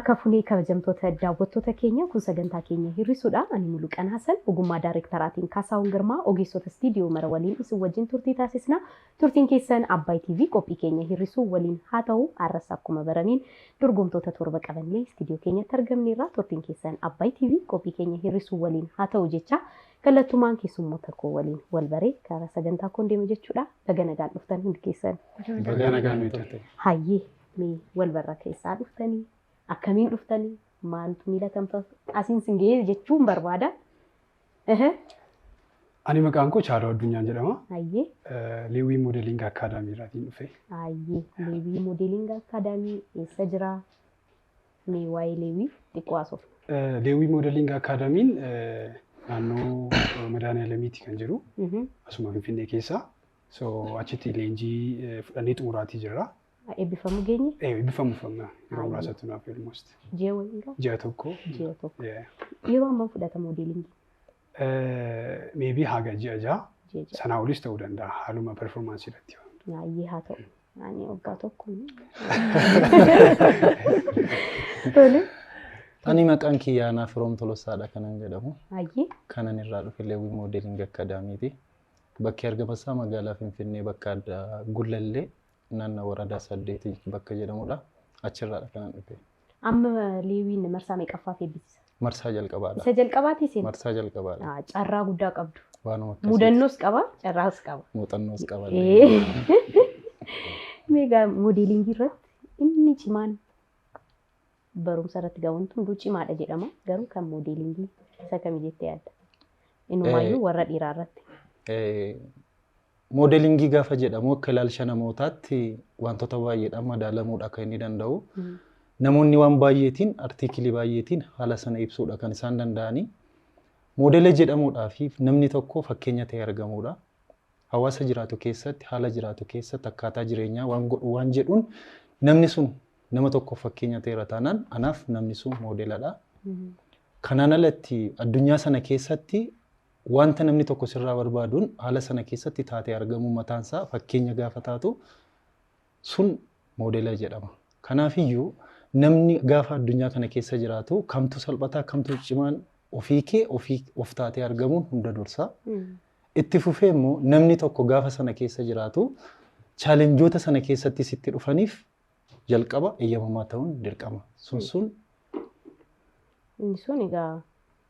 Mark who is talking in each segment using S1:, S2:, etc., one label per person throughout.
S1: Harka funee kabajamtoota daawwattoota keenya kun sagantaa keenya hir'isuudha. Ani Muluqan Hasan ogummaa daayirektaraatiin Kaasaawun Girmaa ogeessota istiidiyoo mara waliin isin wajjin turtii taasisna. Turtiin keessan Abbaay TV qophii keenya hir'isuu waliin haa ta'u har'as akkuma baraniin dorgomtoota torba qabannee istiidiyoo keenyatti argamneerra. Turtiin keessan Abbaay TV qophii keenya hir'isuu waliin haa ta'u jecha kallattumaan keessummoota koo waliin wal baree karaa sagantaa koon deema jechuudha. Baga nagaan dhuftan hundi keessan.
S2: Baga nagaan nuti.
S1: Hayyee mee wal barra keessaa dhuftanii akkamiin dhuftanii maaltu miidhagamta asiin singee jechuun barbaada.
S2: Ani maqaan koo Chaaroo Addunyaan jedhama.
S1: Hayyee.
S2: Leewwii Modeling Akaadaamii irraatiin dhufe.
S1: Hayyee. Leewwii Modeling Akaadaamii eessa jira? Mee waa'ee Leewwii xiqqoo haasofna.
S2: Leewwii Modeling Akaadaamiin naannoo Madaaniyaalaamiitti kan jiru. Asuma Finfinnee keessa. So achitti leenjii fudhannee xumuraatii jirra.
S1: Eebbifamu geenye?
S2: Eebbifamu yeroo muraasatti naaf almost.
S1: Ji'a wayii?
S2: Ji'a tokko.
S1: Ji'a tokko. Yeroo ammaa fudhata modeelingii?
S2: Maybe haga ji'a ja'a. Sanaa olis ta'uu danda'a haaluma performaansii irratti.
S1: Hayyee haa ta'u. Ani waggaa tokko. Tole.
S3: Ani maqaan kiyyaa naaf Firoom Tolosaadha kanan jedhamu.
S1: Hayyee.
S3: Kanan irraa dhufe Leewwii Modeling Akaadaamiiti. Bakki argama isaa magaalaa Finfinnee bakka addaa Gullallee. Naannoo waradaa 8 bakka jedhamudha. Achirraadha kanan dhufe.
S1: Amma Leewwiin marsaa meeqaffaaf eebbisiisa?
S3: Marsaa jalqabaadha.
S1: Isa jalqabaati isin?
S3: Marsaa jalqabaadha.
S1: Carraa guddaa qabdu.
S3: Waanuma akkasii.
S1: Mudannoos qaba, carraas qaba.
S3: Muuxannoos qaba.
S1: Meegaa modeelingii irratti inni cimaan barumsa irratti gahuun hunduu cimaadha jedhama. Garuu kan modeelingii isa kamii jettee yaadda? Inumaayyuu warra dhiiraa irratti.
S3: Modelingii gaafa jedhamu akka ilaalcha namootaatti wantoota baay'eedhaan madaalamuudha kan inni danda'u. Namoonni waan baay'eetiin artiikilii baay'eetiin haala sana ibsuudha kan isaan danda'ani. Moodela jedhamuudhaaf namni tokko fakkeenya ta'ee argamuudha. Hawaasa jiraatu keessatti haala jiraatu keessatti akkaataa jireenyaa waan godhu waan jedhuun namni sun nama tokko fakkeenya ta'eera taanaan anaaf namni sun moodeladha. Kanaan alatti addunyaa sana keessatti wanta namni tokko sirraa barbaaduun haala sana keessatti taatee argamu mataansaa fakkeenya gaafa taatu sun moodela jedhama. Kanaafiyyuu namni gaafa addunyaa kana keessa jiraatu kamtu salphataa kamtu cimaan of taatee argamuun hunda dursa. Itti fufee immoo namni tokko gaafa sana keessa jiraatu chaalenjoota sana keessatti sitti dhufaniif jalqaba eeyyamamaa ta'uun dirqama. Sun
S1: inni sun egaa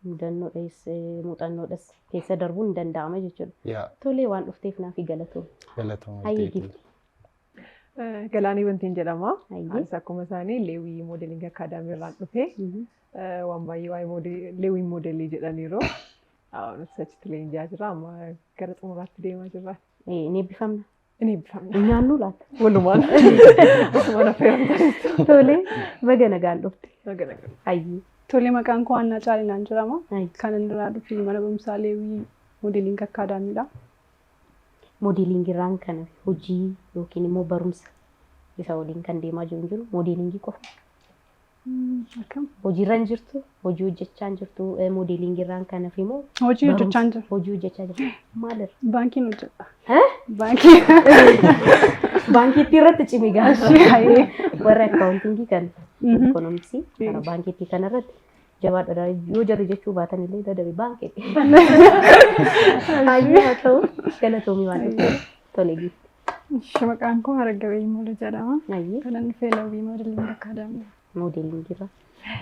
S1: muuxannoodhas keessa darbuun hin danda'ama jechuudha. Tolee waan dhufteef naaf galatoom. Hayyee gifti.
S4: Galaanii Wantiin jedhama. Anis akkuma isaanii Leewwii Modeling Akaadaamii irraan dhufe. Waan baay'ee waa'ee Leewwii Modelii jedhaniiru. Achitti leenjaa jira amma gara xumuraatti deemaa jirra.
S1: Ni eebbifamna.
S4: Ni eebbifamna.
S1: Nyaannu laata?
S4: Walumaan. Mana fe'amta.
S1: Tolee baga nagaan dhufte.
S4: Baga nagaan.
S1: Hayyee.
S5: Tole maqaan koo Annaa Caalinaan jedhama. Kan inni irraa dhufe mana barumsaa Leewwii Modeling Akaadaamiidha.
S1: Modeelingii irraan kana hojii yookiin immoo barumsa isa waliin kan deemaa jiru modeelingii qofa.
S5: Akkam?
S1: Hojiirra hin jirtu, hojii hojjechaa hin jirtu, modeelingii irraan kanaaf immoo
S5: hojii hojjechaa hin jiru.
S1: Hojii hojjechaa jirtu. Maalirra?
S5: Baankiin hojjedha. Baankii.
S1: Baankiitti irratti cimi gaashii. Warra akkaawuntingii kan ikoonomiksii karaa baankiitti kanarratti jabaadha yoo jarri jechuu baatan illee dadhabe baankiitti. Hayyee haa ta'u galatoomii waan dhufeef tole giifti.
S5: Maqaan koo Haragabee Mola jedhama.
S1: Hayyee.
S5: Kan inni dhufe Leewwii Modeling Akaadaamii.
S1: Modeelingii irra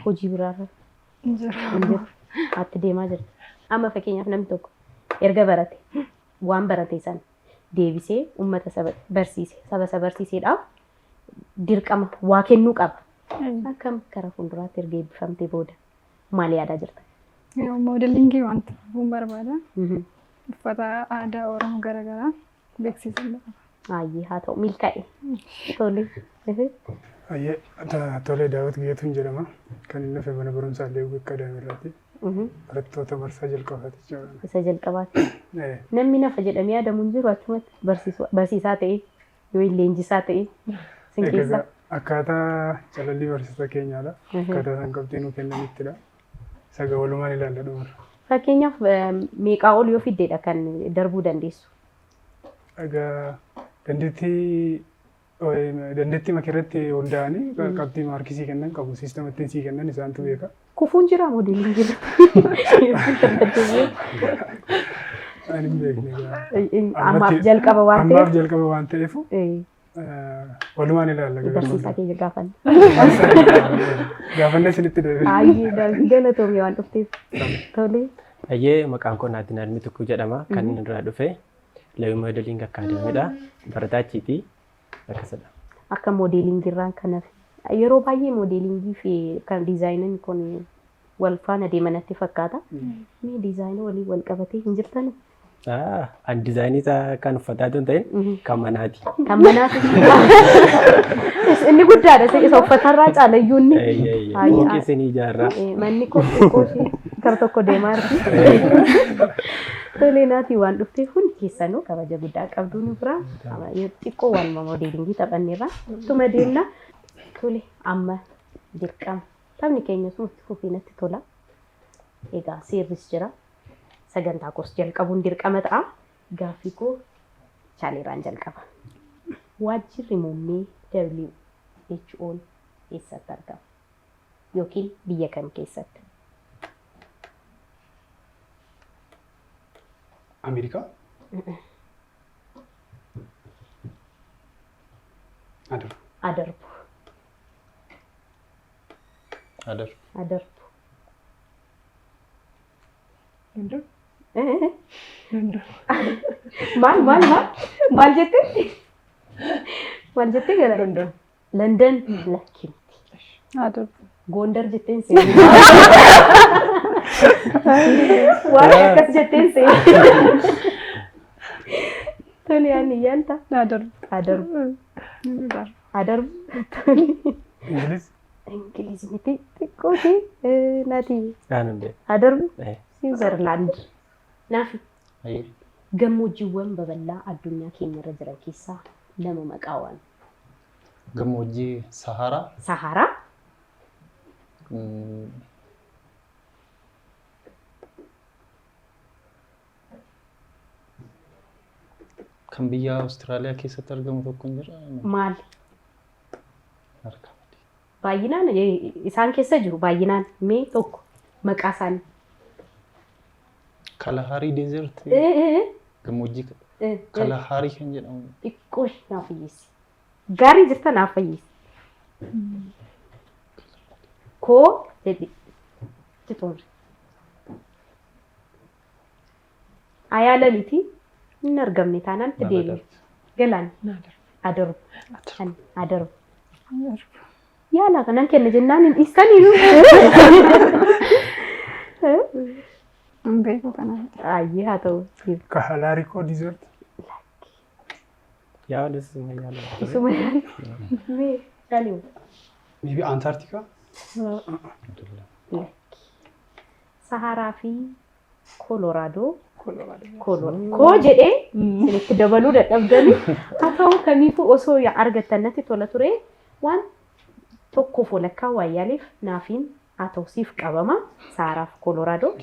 S1: hojii biraarra
S5: Injiru.
S1: Atti deemaa jirti. Amma fakkeenyaaf namni tokko erga barate waan barate sana deebisee uummata barsiise saba barsiiseedhaaf dirqama waa kennuu qaba. Akkam karaa fuulduraatti erga eebbifamtee booda maal yaadaa jirta?
S5: Modelingii wanta fuun barbaada. Uffata aadaa Oromoo garaagaraa beeksisuun qaba.
S1: Hayyee haa ta'u milkaa'e. Tole.
S2: Tole Daawit Geetuun jedhama. Kan inni dhufe mana barumsaa Leewwii Akaadaamii irraati. Barattoota marsaa jalqabaati jechuudha.
S1: Isa jalqabaati. Namni nafa jedhamee yaadamu hin jiru achumatti barsiisaa ta'e yoo leenjisaa ta'e sin keessa.
S2: Akkaataa calallii barsiisa keenyaadha. Akkaataa isaan qabxii nuu kennanittidha. Isa walumaan ilaalla dhumarra.
S1: Fakkeenyaaf meeqaa ol yoo fiddeedha kan darbuu dandeessu?
S2: Egaa dandeettii dandeettii makirratti hundaa'anii qabxii maarkisii kennan qabu siistama ittiin sii kennan isaantu beeka.
S1: Kufuun jira modeeliin jira.
S2: Ani hin beekne.
S1: Ammaaf jalqaba waan ta'eef.
S2: Ammaaf jalqaba waan ta'eef walumaan ilaalla.
S1: Barsiisaa keenya gaafanne.
S2: Gaafanne isinitti deebiin.
S1: Ayyee galatoomii waan dhufteef. Tole.
S6: Ayyee maqaan koo Naatiin Almi Tukkuu jedhama. Kan inni irraa dhufe Leewii Moodeliing Akaadaamiidha. Barataa achiiti. Akkasidha.
S1: Akka modeelingii irraan kanaaf yeroo baay'ee modeelingii fi kan diizaayiniin kun wal faana deemanatti fakkaata. Mee diizaayinii walii wal qabatee hin jirtanii?
S6: An diizaayinii isaa kan uffataa hin ta'in kan manaati.
S1: Kan manaati. Inni guddaadha isa uffatarraa caalayyuu inni.
S6: Mukeessa ni ijaarraa.
S1: Manni xiqqoo gara tokko deemaa jirti. Tole Naatii waan dhufteef hundi keessanuu kabaja guddaa qabdu nu biraa xiqqoo waan modeelingii taphanneerra tuma deemna. Tole amma dirqama taphni keenya sun itti fufee natti tola. Egaa seerris jira. Sagantaa koos jalqabuun dirqama ta'a. Gaaffii koo chaaleeraan jalqaba. Waajjirri muummee WHO'n eessatti argama? Yookiin biyya kam keessatti?
S2: Amerikaa? Adarbu.
S1: Adarbu.
S3: Adarbu.
S1: Adarbu.
S4: London.
S1: Maal jettee? Maal jettee gara?
S4: London.
S1: London lakkimti.
S5: Adarbu.
S1: Gondar jetteen seeni. Waan akkas jetteen seeni. Tole ani yaalta.
S5: Adarbu.
S1: Adarbu. Adarbu.
S2: Ingiliz?
S1: Ingiliz miti xiqqooti Naatii.
S6: Aanundee.
S1: Adarbu. Switzerland. Naafi.
S3: Ayyee.
S1: Gammoojjiiwwan babal'aa addunyaa keenya irra jiran keessaa lama maqaa waan.
S3: Gammoojjii Saharaa.
S1: Saharaa.
S3: Kan biyya Awustiraaliyaa keessatti argamu tokko hin jira.
S1: Maal?
S3: Harka.
S1: Baay'inaan isaan keessa jiru baay'inaan mee tokko maqaa isaanii.
S3: Kalahaarii Deezert. Gammoojjii Kalahaarii kan jedhamu.
S1: Xiqqoo naaf fayyisi. Gaarii jirta naaf fayyisi. Koo jedhi. Titoomre. Ayaalaniiti hin argamne taanaan itti deebi'e. Galaan. Adarbu. Adarbu. Yaala kanan kenna jennaan hin dhiistaniiru.
S5: Hin beeku kana.
S1: Ayyee haa ta'u.
S2: Kalahaarii Deezert.
S6: Yaa wal isuma yaala.
S1: Isuma yaala. Mee yaalimu.
S2: Maybe Antarctica?
S1: Saharaa fi Koloraadoo. Koo jedhee isinitti dabaluu dadhabdanii haa ta'u kamiifuu osoo argattan natti tola ture waan tokkoof walakkaa waayyaaleef naafiin haa ta'u siif qabama Saharaa fi Koloraadoo.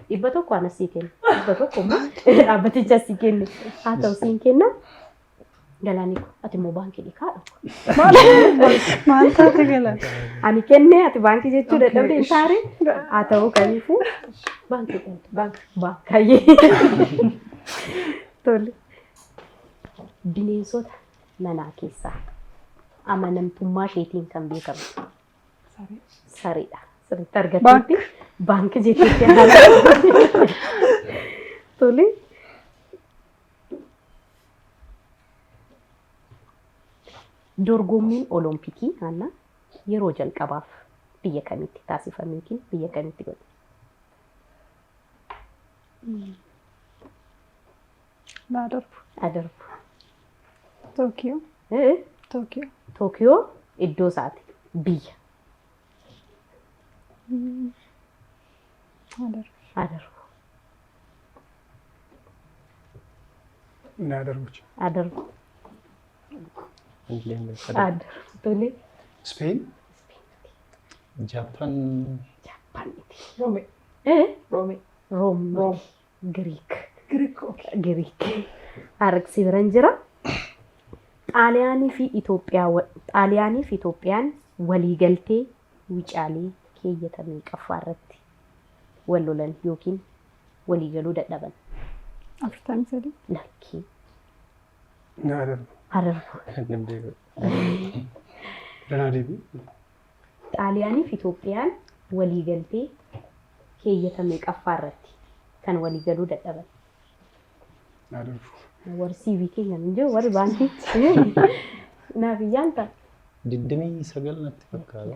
S1: Dhibba tokko ana sii kenna. Dhibba tokko immoo dhaabbaticha sii kenne. Haa ta'u siin kenna. Galaanii ko ati immoo baankii dhiqaa dhabu.
S5: Maal taate galaan?
S1: Ani kennee ati baankii jechuu dadhabde hin taare haa ta'u kamiifuu baankii dhaltu baankaayyee. Tole. Bineensota manaa keessaa amanamtummaa isheetiin kan beekamu. Sareedha. Sirriitti argatteetti baankii jechuutti haala. Tole. Dorgommiin Olompikii Hanna yeroo jalqabaaf biyya kamitti taasifame yookiin biyya kamitti godhame?
S5: Adarbu.
S1: Adarbu.
S5: Tookiyoo. Tookiyoo.
S1: Tookiyoo iddoo isaati biyya.
S5: Adarbu.
S1: Adarbu.
S2: Inni Adarbu.
S1: Adarbu. Adarbu. Tole.
S2: Spain?
S3: Japan.
S1: Japan miti.
S4: Rome. Rome.
S1: Rome. Greek.
S4: Greek.
S1: Greek. Harksi biran jira. Xaaliyaanii fi Itoophiyaan waliigaltee Wucaalee keeyyatamee qaffaarratti wal lolan yookiin waliigaluu dadhaban.
S5: 43
S1: Lakkii.
S2: Hararbu.
S1: Hararbu. Xaaliyaanii fi Itoophiyaan waliigaltee keeyyatamee qaffaarratti kan waliigaluu dadhaban.
S2: Hararbu.
S1: Warri CV keenya hin jiru warri baankii naaf iyyaan ta'a.
S3: 29 natti fakkaata.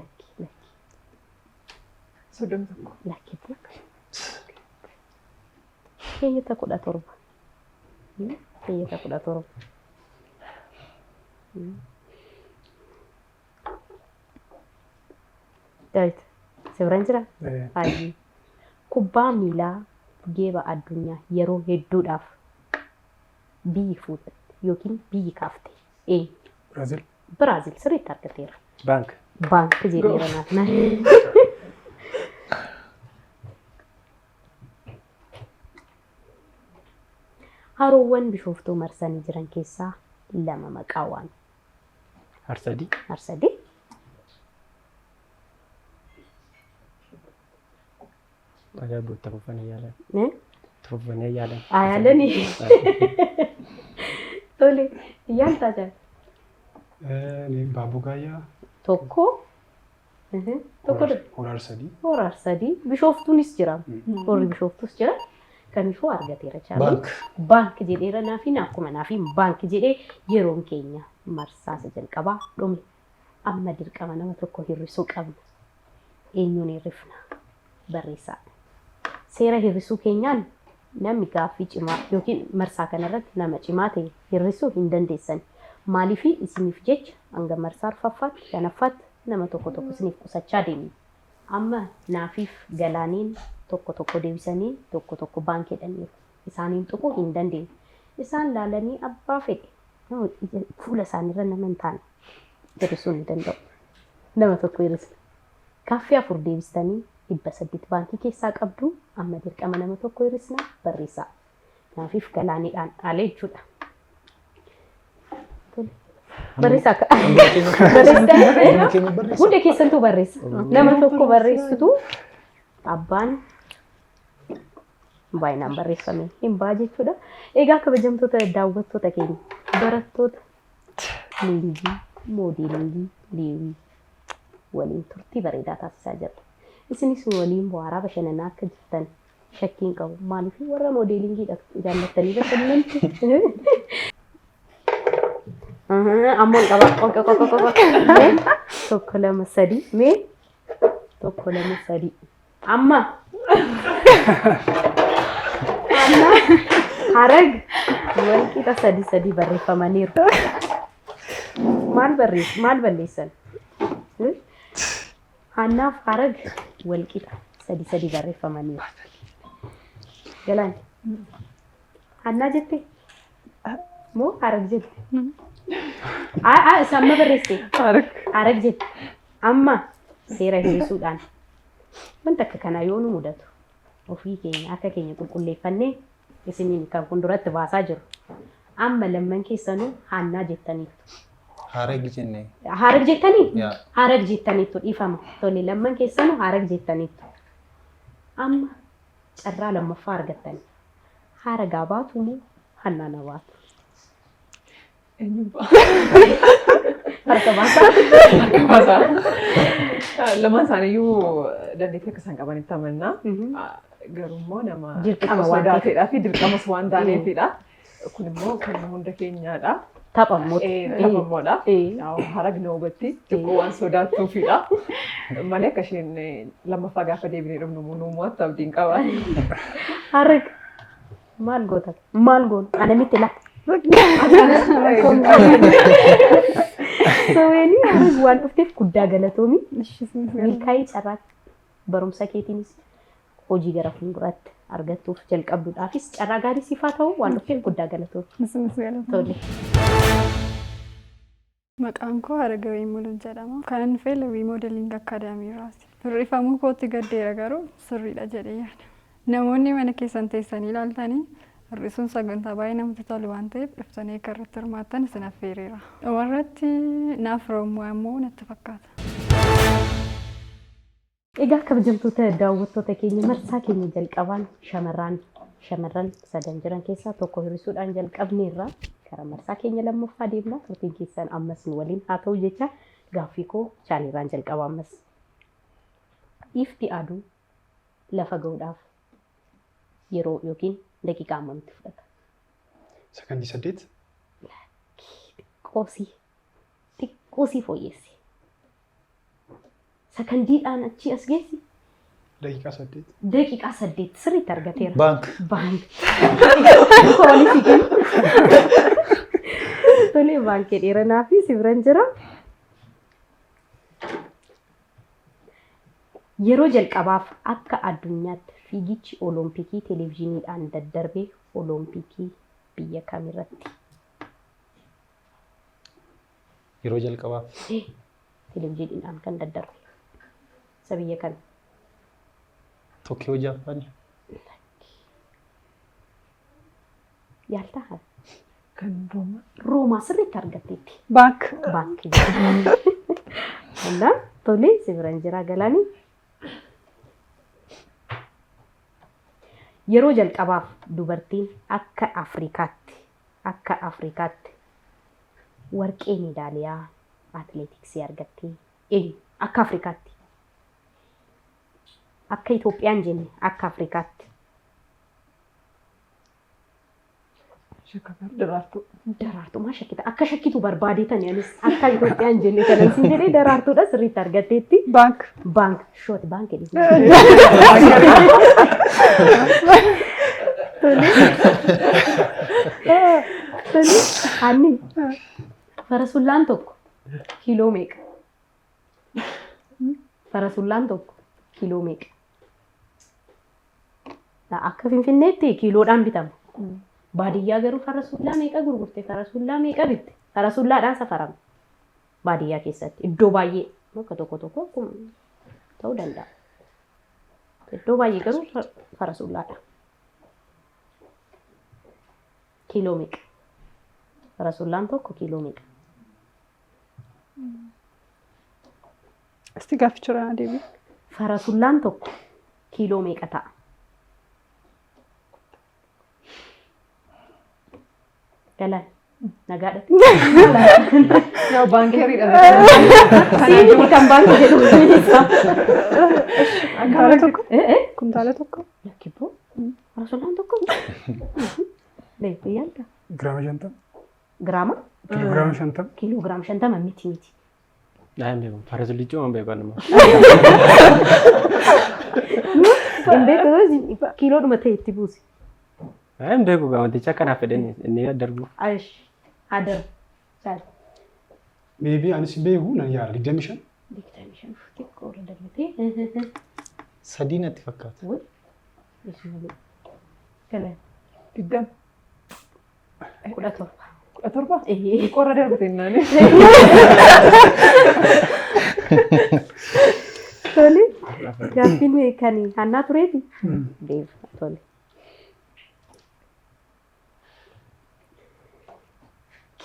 S4: Soddoma tokko.
S1: Lakkii keeyyata 17. Keeyyata 17. Daawit sirraan jira? Hayyuu. Kubbaa miilaa geeba addunyaa yeroo hedduudhaaf biyyi fuudhatte yookiin biyyi kaafte eenyu?
S2: Biraazil.
S1: Biraazil sirriitti argateera.
S6: Bank.
S1: Baanki jedheera naaf. Haroowwan bishooftuu marsanii jiran keessaa lama maqaa waan.
S6: Harsadii.
S1: Harsadii.
S6: Ajaa'ibu tuffanii yaalan.
S1: Eh?
S6: Tuffanii yaalan.
S1: Ayaalanii. Tole iyyaan taajaa.
S2: Baaboo gaayyaa.
S1: Tokko. Tokko.
S2: Horar sadii.
S1: Horar sadii. Bishooftuunis jira. Horri bishooftuus jira. Kamiifuu argateera jaalala. Baank jedheera naafiin akkuma naafiin baank jedhee yeroon keenya marsaasa jalqabaa dhume. Amma dirqama nama tokko hir'isuu qabna. Eenyuun hir'ifna? Barreessaa. Seera hir'isuu keenyaan namni gaaffii cimaa yookiin marsaa kanarratti nama cimaa ta'e hir'isuu hin dandeessan. Maaliif isiniif jecha hanga marsaa arfaffaatti shanaffaatti nama tokko isiniif qusachaa deemna. Amma naafiif galaaniin tokko deebisanii tokko baankii jedhaniiru. Isaaniin tuquu hin dandeenye. Isaan laalanii abbaa fedhe fuula isaaniirra nama hin taane hir'isuu hin danda'u. Nama tokko hir'isna. Kaaffii 4 deebistanii 800 baankii keessaa qabdu amma dirqama nama tokko hir'isna barreessaa. Naafiif galaaniidhaan dhaalee jechuudha. Barreessaa hunda keessantuu barreessa. Nama tokko barreessitu abbaan baay'inaan barreeffame hin baa jechuudha. Egaa kabajamtoota daawwattoota keenya barattoota leenjii moodeelingii leewii waliin turtii bareedaa taasisaa jirra. Isinis waliin bu'aaraa bashannanaa akka jirtan shakkiin qabu. Maaliif warra moodeelingii jaallattanii bashannantu? Ammoon qaba. Tokko lama sadii mee tokko lama sadii amma harag walqixa sadii barreeffamaniiru. Maal balleessan? Hannaaf harag walqixa sadii barreeffamaniiru. Galaan hannaa jette moo harag jette? Isa amma barreesse harag jette. Amma seera hir'isuudhaan wanta akka kanaa yoo nu mudatu ofii keenya akka keenya qulqulleeffannee isiniin kan fuulduratti baasaa jiru. Amma lamman keessanuu hannaa jettaniitu.
S3: Harag jennee.
S1: Harag jettanii? Harag jettaniitu dhiifama. Tole lamman keessanuu harag jettaniitu. Amma carraa lammaffaa argattanii. Haragaa baatu moo hannaa na baatu?
S4: Eenyubbaa?
S1: Harka baasaa?
S4: Lamaan isaaniiyyuu dandeettii akka isaan qabanitti amannaa. Garuu immoo nama
S1: Dirqama waan
S4: sodaateedhaa fi dirqamas waan taaneefidha. Kun immoo kan hunda keenyaadha.
S1: Taphammoodha.
S4: Harag na hubatti xiqqoo waan sodaattuufidha. Malee akka isheen lammaffaa gaafa deebinee dhufnu nuummoo abdiin qaba.
S1: Harag maal goota? Maal goota? Anamitti laata? Saweenii harag waan dhufteef guddaa galatoomi. Milkaa'ii carraatti barumsa keetiinis hojii gara fuulduraatti argattuuf jalqabduudhaafis carraa gaarii siifaa ta'u waan dhufteef guddaa galatoomi.
S5: Maqaan koo Haragawii Mulul jedhama. Kan dhufee Lewii Moodeling Akaadaamiiraati. Hir'ifamuu kootti gaddeera garuu sirriidha jedhee yaada. Namoonni mana keessan teessanii ilaaltanii Hir'isuun sagantaa baay'ee namatti tolu waan ta'eef dhuftanii akka irratti hirmaattan isin affeereera. Dhumarratti naaf roomuu immoo natti fakkaata.
S1: Egaa kabajamtoota daawwattoota keenya marsaa keenya jalqabaan shamarran sadan jiran keessaa tokko hir'isuudhaan jalqabneerra karaa marsaa keenya lammaffaa deemna. Turtiin keessan ammas nu waliin haa ta'u jecha gaaffii koo chaaliirraan jalqaba ammas. Ifti aduu lafa ga'uudhaaf yeroo yookiin daqiiqaa hammamti fudhata?
S2: Sakandii 8.
S1: Xiqqoosii fooyyessi. Sakandiidhaan achi as geessi.
S2: Daqiiqaa 8.
S1: Daqiiqaa 8 sirriitti argateera.
S3: Baank.
S1: Tolee baankii dheeranaa fi sibiran jira. Yeroo jalqabaaf akka addunyaatti fiigichi olompikii televezyiiniidhaan daddarbee olompikii biyya kamirratti?
S3: Yeroo jalqabaaf.
S1: Televezyiiniidhaan kan daddarbe. Isa biyya kam?
S3: Tokiyoo Jaapaanii.
S1: Yaaltaa?
S4: Kan Roomaa.
S1: Roomaa sirriitti argatteetti.
S5: Baank.
S1: Tolee sibiran jira Galaanii. Yeroo jalqabaaf dubartiin akka Afrikaatti warqee meedaaliyaa atileetiksii argattee eenyu? Akka Afrikaatti. Akka Itoophiyaan jenne akka Afrikaatti.
S4: Daraartuu.
S1: Daraartuu maa shakkita? Akka shakkitu barbaadeetani anis akka Itoophiyaan jenne kanan siin jedhee daraartuudha sirriitti argatteetti.
S5: Baank.
S1: Shooti baankii. Tole Hanni farasullaan tokko kiiloo meeqa? Farasullaan tokko kiiloo meeqa? Akka Finfinneetti kiiloodhaan bitama. Baadiyyaa garuu farasullaa meeqa gurgurte? Farasullaa meeqa bitte? Farasullaadhaan safarama. Baadiyyaa keessatti iddoo baay'ee bakka tokko ta'uu danda'a. Iddoo baay'ee garuu farasullaadha. Kiiloo meeqa? Farasullaan tokko kiiloo meeqa?
S5: Asti gaaffichurraa deebi.
S1: Farasullaan tokko kiiloo meeqa ta'a? Galaan nagaadha.
S4: Yaa baankeeriidha.
S1: Siini kan baankii jedhu.
S5: Kuntaala tokko. Kuntaala tokko.
S1: Lakkiboo. Farasullaan tokko. Leefu yaalta.
S2: Giraama 50.
S1: Giraama?
S2: Kiloogiraama 50.
S1: Kiloogiraama 50 miti.
S6: Daan beeku farasulli cuma beeku nama.
S1: Hin beeku kiiloodhuma ta'e itti buusi.
S6: Daan beeku wanticha akkanaaf fedhanii inni darbu.
S1: Aish adar. Saal.
S2: Maybe anis beeku nan yaala 25.
S1: 25 xiqqoo irra darbatee.
S3: Sadii natti fakkaata.
S1: Wai. Ismail. Galaan.
S4: 20.
S1: 17.
S4: 17? Qorra darbate naani.
S1: Tole. Gaaffiin kan Hannaa tureeti. Deef tole.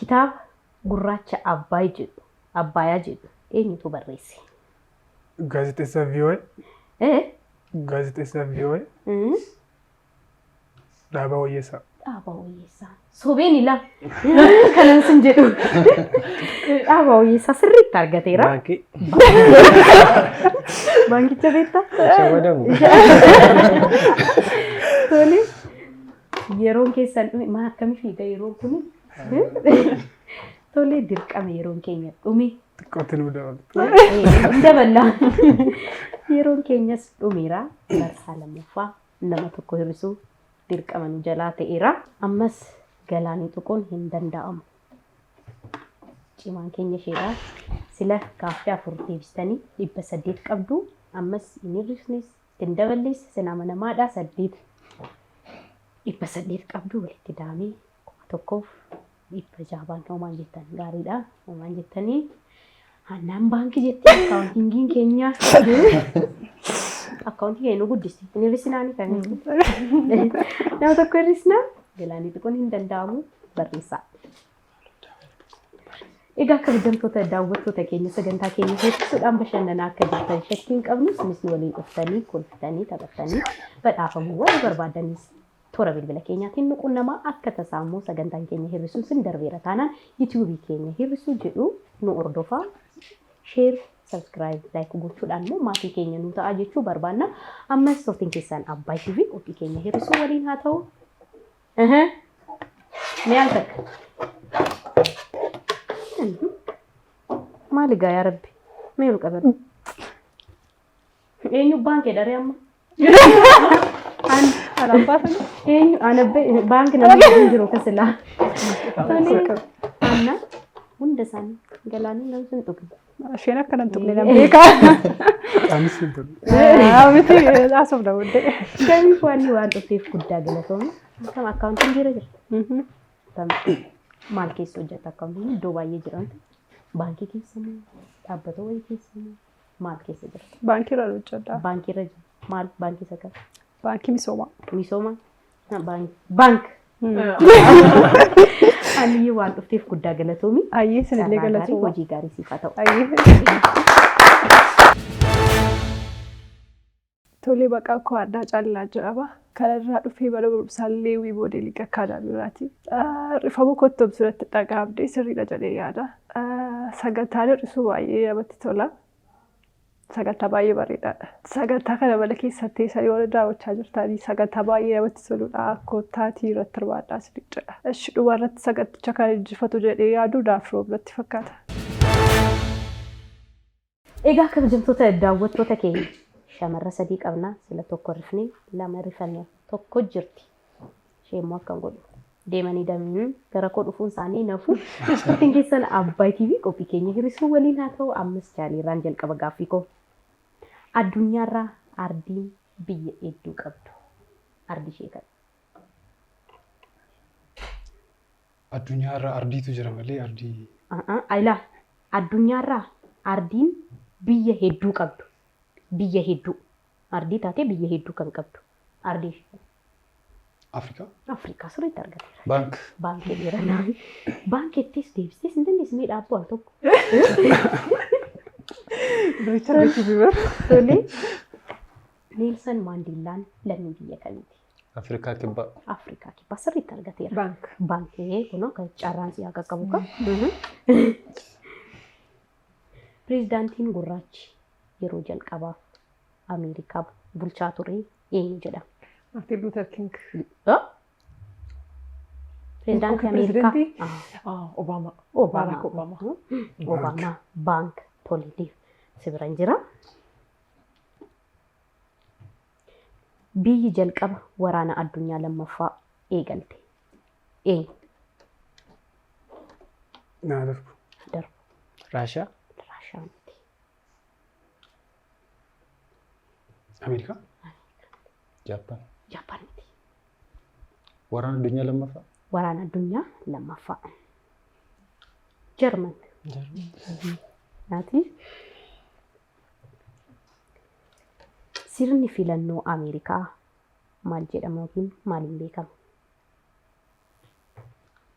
S1: Kitaaba gurraacha Abbayaa jedhu eenyutu barreesse?
S2: Gaazexeessaa VOA. Gaazexeessaa VOA. Dhaabaa Wayyeessaa.
S1: Dhaabaa Wayyeessaa. Sobeen ilaa kanan sin jedhu. Dhaabaa Wayyeessaa sirriitti argateera.
S6: Baankii.
S1: Baankicha beektaa?
S6: Shawadamu.
S1: Tole. Yeroon keessan dhume maa akkamii fiiga yeroon kuni? Tole dirqama yeroon keenya dhume.
S2: Xiqqootti nu dabaltu.
S1: Dabala. Yeroon keenyas dhumeera. Marsaa lammaffaa nama tokko hir'isuu dirqama nu jalaa ta'eera. Ammas galaanii tuquun hin danda'amu. Cimaan keenya isheedhaa sila gaaffii 4 deebistanii 800 qabdu. Ammas hin hir'isnes hin daballes sinaa manamaadhaa 8. 800 qabdu walitti daamee tokkoof 600 baankii homaan jettan gaariidha. Homaan jettanii Hannaan baankii jettee akkaawuntingiin keenya akkaawuntii keenya nu guddiste. Hin hir'isinaani kan nama tokko hir'isnaa Galaanii xiqqoon hin danda'amu barreessaa. Egaa kabajamtoota daawwattoota keenya sagantaa keenya heddisuudhaan bashannanaa akka jirtan shakkii hin qabnu isinis waliin dhuftanii kolfitanii taphattanii badhaafamuu waan barbaadanis toora bilbila keenyaatiin nuqunnamaa akka tasaa immoo sagantaan keenya hir'isuun sin darbeera taanaan yuutuubii keenya hir'isuu jedhu nu ordofaa sheer sabskiraayib laayik gochuudhaan immoo maatii keenya nu ta'aa jechuu barbaanna ammas turtiin keessan Abbaay TV qophii keenya hir'isuu waliin haa ta'u. Mi'aan takka. Maali gaa yaa Rabbi meeru qabadhu. Eenyu baankii dharee amma. Eenyu anabbe baankii namni hin jiru kasilaa. Anna hunda isaanii galaanii namni sun tuqne.
S4: Isheen akkana hin tuqne namni beekaa.
S2: Anis hin tuqne.
S4: Miti haasofna booddee.
S1: Kamiif waan dhufteef guddaa galatoomne. Akkam akkaawuntiin jira jira. Maal keessa hojjeta akkaawuntiin iddoo baay'ee jiran. Baankii keessa moo dhaabbata wayii keessa moo maal keessa jira?
S4: Baankii irra hojjedha.
S1: Baankii irra jira. Maal baankii isa kam?
S4: Baankii misoomaa.
S1: Misoomaa? Baank. Ani waan dhufteef guddaa galatoomi.
S4: Ayyee sinillee galatooma.
S1: Hojii gaarii siif haa ta'u.
S4: Ayyee. Tolee baqaa koo addaa caalaa jedhama. Kanarraa dhufee bara barumsaallee wii moodelii akkaadaamiiraati. Rifamuu kottoom suratti dhagahamdee sirriidha jedhee yaada. Sagantaan hir'isuu baay'ee namatti tola. Sagantaa baay'ee bareedaadha. Sagantaa kana mana keessatti sanii wal daawwachaa jirtanii sagantaa baay'ee namatti toludha. Kottaatii irratti hirmaadhaa isin jedha. Ishi dhuma irratti saganticha kan injifatu jedhee yaadu naaf roobnatti fakkaata.
S1: Egaa kabajamtoota daawwattoota keenya shamarra sadii qabnaa sila tokko rifnee lama rifannee tokko jirti. Sheemmoo akkam godhu. Deemanii dameen gara koo dhufuun isaanii nafu. Turtiin keessan Abbaay TV qophii keenya hir'isuu waliin haa ta'u ammas jaaliirraan jalqaba gaaffii koo. Addunyaarraa ardiin biyya hedduu qabdu. Ardi ishee kan.
S2: Addunyaarraa ardiitu jira malee ardii.
S1: Ayilaa addunyaarraa ardiin biyya hedduu qabdu. Biyya hedduu. Ardii taatee biyya hedduu kan qabdu. Ardii ishee.
S2: Afrikaa?
S1: Afrikaa sirriitti argateera.
S3: Baank.
S1: Baankii dheeranaa. Baankettis deebistes hin dandeessu dhaabbu al tokko.
S4: Biricha beekii bibar.
S1: Tolee. Neelsan Maandeellaan lammii biyya kamiiti?
S3: Afrikaa kibbaa.
S1: Afrikaa kibbaa sirriitti argateera.
S4: Baank.
S1: Baankii kunoo kan carraan siyaa qaqqabu kan. Pireezidaantiin gurraachi yeroo jalqabaaf Ameerikaa bulchaa ture eenyu jedhama?
S4: Martin Luther King.
S1: Pireezidaantii Ameerikaa.
S4: Obama.
S1: Barack Obama. Obama Bank Poliitiif sibiran jira. Biyyi jalqaba waraana addunyaa lammaffaa eegalte eenyu?
S2: Naa darbu.
S1: Darbu.
S6: Raashaa.
S1: Raashaa miti.
S2: Ameerikaa?
S3: Jaappaan.
S1: Jaappaan miti.
S3: Waraana addunyaa lammaffaa.
S1: Waraana addunyaa lammaffaa. Jarman. Naati. Sirni filannoo Ameerikaa maal jedhama yookiin maaliin beekama?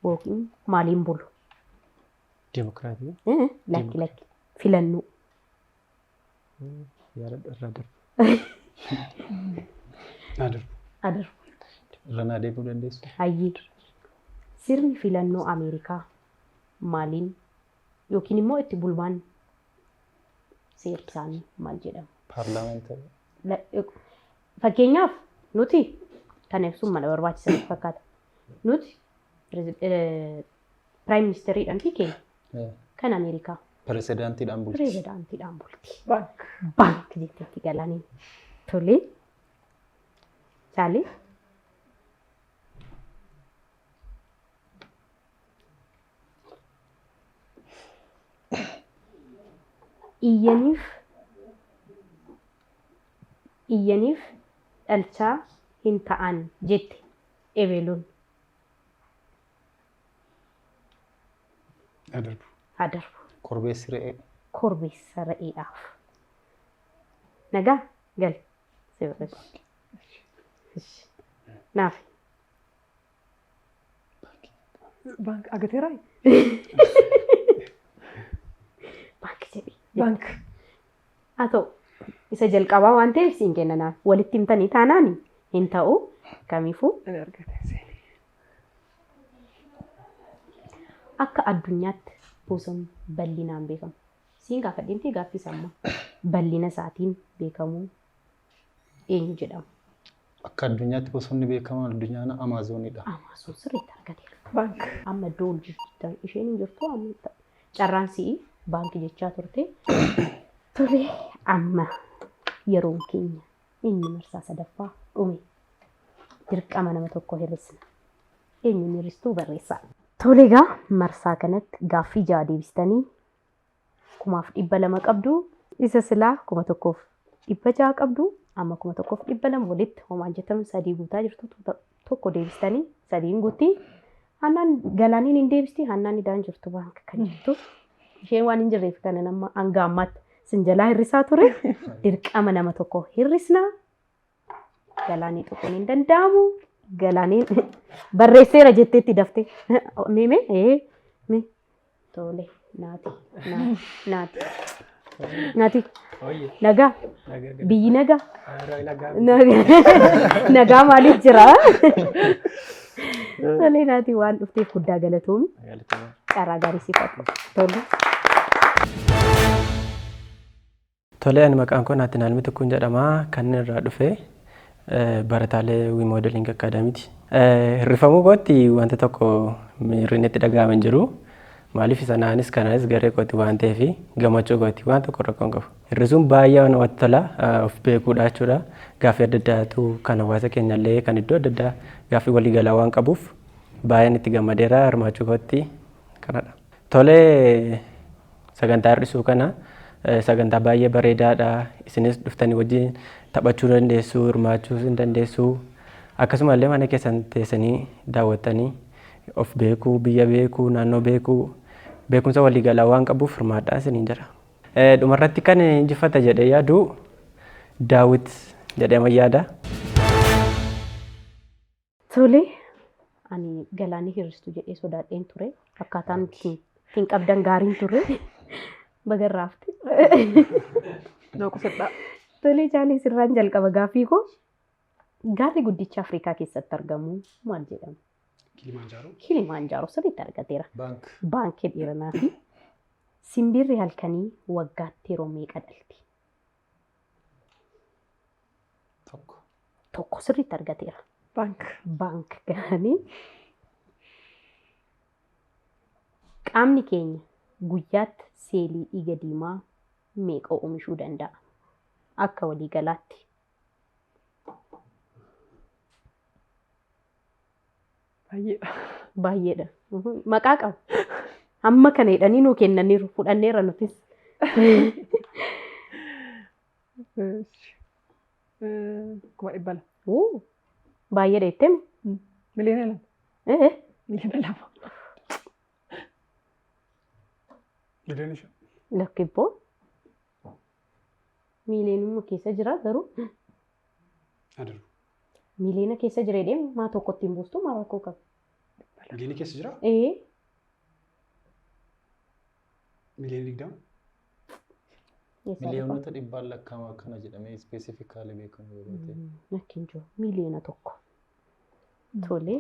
S1: Yookiin maaliin bulu?
S6: Dimokiraatii.
S1: Lakki filannoo.
S6: Yaada irraa darbu.
S2: Naa darbu.
S1: Adarbu.
S3: Irra naa deebuu dandeessu.
S1: Hayyee. Sirni filannoo Ameerikaa maaliin yookiin immoo itti bulmaan seerri isaanii maal jedhama?
S3: Paarlaamentari.
S1: Fakkeenyaaf nuti kan ibsuun mala barbaachisan fakkaata. Nuti Prime Ministeriidhaan fi keenya kan Ameerikaa.
S3: Pirezidaantiidhaan bulti.
S1: Pirezidaantiidhaan bulti.
S4: Baank.
S1: Baank jetteetti galanii. Tolee. Chaalee. Iyyaniif dhalchaa hin ta'an jette ebeluun.
S2: Naa darbu.
S1: Haa darbu.
S3: Korbeessi re'ee.
S1: Korbeessa re'eedhaaf. Nagaa gal. Naaf.
S4: Bank agateeraa?
S1: Baankii jedhee.
S4: Bank.
S1: Haa ta'u isa jalqabaa waan ta'eef siin kennanaan walitti himtanii taanaan hin ta'u kamiifuu
S4: Ani argate.
S1: akka addunyaatti bosonni bal'inaan beekamu. Siin gaafa deemtee gaaffii samma bal'ina isaatiin beekamu eenyu jedhama?
S3: Akka addunyaatti bosonni beekaman addunyaan Amaazonidha.
S1: Amaazoon sirriitti argateera.
S4: Bank.
S1: Amma iddoo hojii isheen hin jirtu amma carraan si'i baankii jechaa turte. Tole amma yeroon keenya inni marsaa sadaffaa dhume. Dirqama nama tokko hir'isna. Eenyuun hir'istuu barreessaa. Tole egaa marsaa kanatti gaaffii ja'a deebistanii 1,200 qabdu. Isa silaa 1,100 qabdu. Amma 1,200 walitti homaan jettamu sadii guutaa jirtu tokko deebistanii sadiin guutii. Hannaan galaaniin hin deebisti hannaan idaan jirtu baanka kan jirtu. Isheen waan hin jirreef kana nama hanga ammaatti sin jalaa hir'isaa ture. Dirqama nama tokko hir'isna. Galaanii tokkoon hin danda'amu. Galaaniin barreesseera jetteetti dafte. Mee tole naati. Nagaa. Biyyi nagaa. Nagaa maaliif jira? Tole naati waan dhufteef guddaa galatoomi. Carraa gaarii siifadhu.
S6: Tole ani maqaan koo Naatiin Almi Tokkoon jedhama. Kan irraa dhufe barataalee Wii Modeling Akaadaamiiti. Hirrifamuu kootti wanta tokko miirri itti dhaga'ame hin jiru. Maaliif sanaanis kanaanis garee kooti waan ta'eef gammachuu kooti waan tokko rakkoon qabu. Hirrisuun baay'ee namatti tola of beekuudha jechuudha. Gaaffii adda addaatu kan hawaasa keenyallee kan iddoo adda addaa gaaffii waliigalaa waan qabuuf baay'een itti gammadeera hirmaachuu kootti kanadha. Tolee sagantaa hir'isuu kana sagantaa baay'ee bareedaadha. Isinis dhuftanii wajjin taphachuu dandeessu, hirmaachuu hin dandeessu. Akkasumallee mana keessan teessanii daawwattanii of beekuu, biyya beekuu, naannoo beekuu, beekumsa waliigalaa waan qabuuf hirmaadhaa isiniin jira. Dhumarratti kan injifata jedhee yaadu Daawit jedhama yaada.
S1: Tole ani galaanii hir'istuu jedhee sodaadheen ture. Akkaataan ittiin qabdan gaariin ture. Bagarraafti.
S4: Nooqusadhaa.
S1: Tole jaalii sirraan jalqaba gaaffii koo. Gaarri guddicha Afrikaa keessatti argamu maal jedhama? Kilimanjaro sirriitti argateera. Baankii dheeranaa fi simbirri halkanii waggaatti yeroo meeqa dhalti? Tokko sirriitti argateera. Baank gahanii qaamni keenya guyyaatti seelii dhiiga diimaa meeqa oomishuu danda'a? Akka waliigalaatti. Baay'eedha. Maqaa qabu. Amma kana jedhanii nuu kennaniiru fudhanneera nutis.
S4: Kuma dhibba lama.
S1: Baay'eedha jettee?
S4: Miliyoona lama. Miliyoona lama.
S2: Miliyoona shan.
S1: Lakkibboo. Miliyoonuma keessa jira garuu.
S2: Adaru.
S1: Miliyoona keessa jira jedhee maa tokko ittiin buustu maa rakkoo qaba?
S2: Miliyoona keessa jira? Miliyoona 20?
S3: Miliyoonota dhibbaan lakkaa'amu akkana jedhamee ispeesifikaalii beekamu yeroo ta'e.
S1: Nakkin jiru miliyoona tokko. Tole.